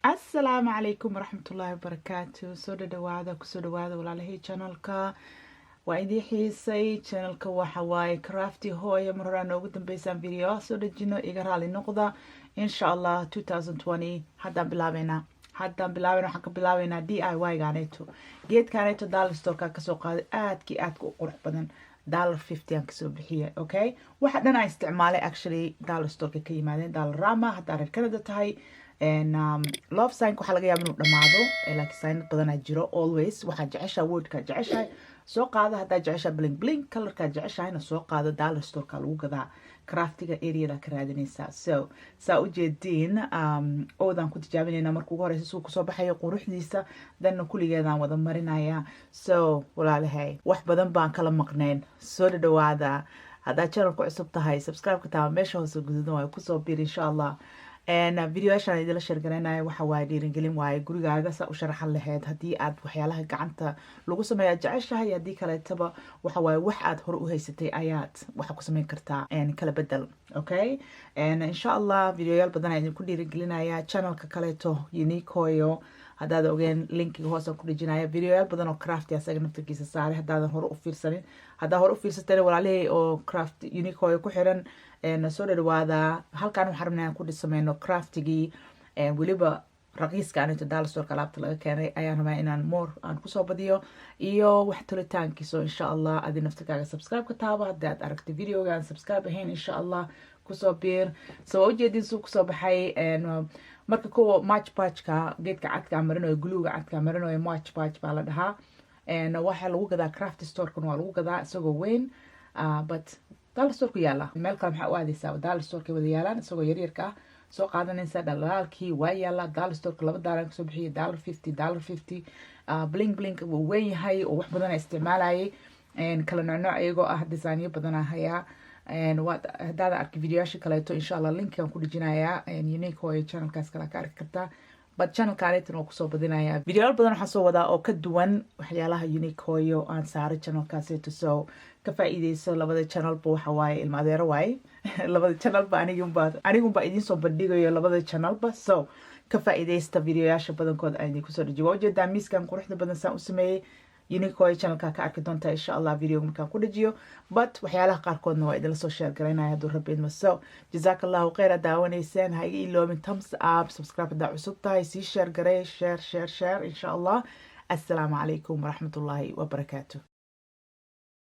Asalaamu calaykum waraxmatullaahi wabarakaatu. Soo dhawaada kusoo dhawaada walaalahey channelka. Waa idin xiisay channelka waxa waaye crafty hooyo mar hore noogu dambeysaan video soo dhajino iga raali noqda insha Allah 2020 haddaan bilaabeynaa waxaan ka bilaabeynaa DIY gaaneeto geedkaaneeto dollar store ka soo qaaday aadka u qurux badan $50 aan kasoo bixiyay. Okay, waxa dhan aan isticmaalay actually dollar store ka yimaadeen Dollarama haddaa reer Canada tahay. Love sign waxa laga yaabaa inuu dhamaado laakiin sign badan jiro always waxa jecesha wordka jecesha soo qaada hadda jecesha bling bling colorka jeceshayna soo qaado dollar store ka lagu gadaa craftiga area ka raadinaysa so saa u jeedin oodan ku tijaabinayna markuu ugu horeysa suu kusoo baxayo quruxdiisa danna kuligeedaan wada marinaya so walaalahay wax badan baan kala maqnayn soo dhawaada hadda channelku cusub tahay subscribe ka taa meesha hoose gududan way kusoo biir insha Allah video shan idila share garanaya waxa waaye dhiirigelin waaye gurigaaga sa u sharaxan lahayd haddii aad waxyaalaha gacanta lagu sameeyo jeceshahay haddii kaleetaba waxa waaye wax aad hore u haysatay ayaad waxa ku sameyn kartaa kala bedel. Okay, insha Allah videoyaal badan ayaan ku dhiirigelinaya channelka kaleeto Unique Hooyo haddaad ogeen linkiga hoose ku dhijinaya videoyaal badan oo craft asaga naftirkiisa saaray haddaadan hore u fiirsanin haddaa hore u fiirsatay walaalihii oo craft Unique Hooyo ku xiran soo dhawaada halkaan waxaan rabnaa inaan ku dhisameyno craftigii weliba raqiiska aan dollar store ka alaabta laga keenay ayaan rabaa inaan more aan kusoo badiyo iyo wax talitaankiisa insha Allah adi naftirkaaga subscribe ka taaba haddii aad aragtay videoga aan subscribe ahayn insha Allah kusoo biir soo ujeedin suu kusoo baxay marka kuwa match patchka geedka cadka marinayo gluega cadka marinayo match patch baa la dhahaa waxa lagu gadaa craft store kan waa lagu gadaa isagoo weyn but dollar store ku yaala meel kale maxaa u aadaysaa dollar store ka wada yaalaan isagoo yaryarka ah soo qaadanaysa dhalaalkii waa yaala dollar store ka $2 kasoo bixiyay $50 bling bling wuu weyn yahay oo wax badan isticmaalayay kala nooc iyagoo ah design badan hayaa haddaad arki videoyaasha kaleeto insha Allah linkan ku dhijinayaa Unique Hooyo channelkaas kala ka arki kartaa but channelkaaneetan oo kusoo badinaya videoyaal badan waxaan soo wadaa oo ka duwan waxyaalaha Unique Hooyo aan saaray channelkaaseeto so ka faa'iideyso labada channelba waxa waaye ilma adeero waaye labada channelba anigunba idiin soo bandhigayo labada channelba so ka faa'iideysta videoyaasha badankood aan idin kusoo dhajiyo waa ujeedaa miiskan quruxda badan saan u sameeyey Unique Hooyo channelka ka arki doontaa insha Allah video markaan ku dhajiyo but waxyaalaha qaarkoodna waa idinla soo share garaynaya hadduu rabbi idmo so jazakallahu khayr daawanaysaan ha iga iloobin thumbs up subscribe haddaa cusub tahay sii share garay share insha Allah assalaamu calaykum waraxmatullaahi wabarakaatu.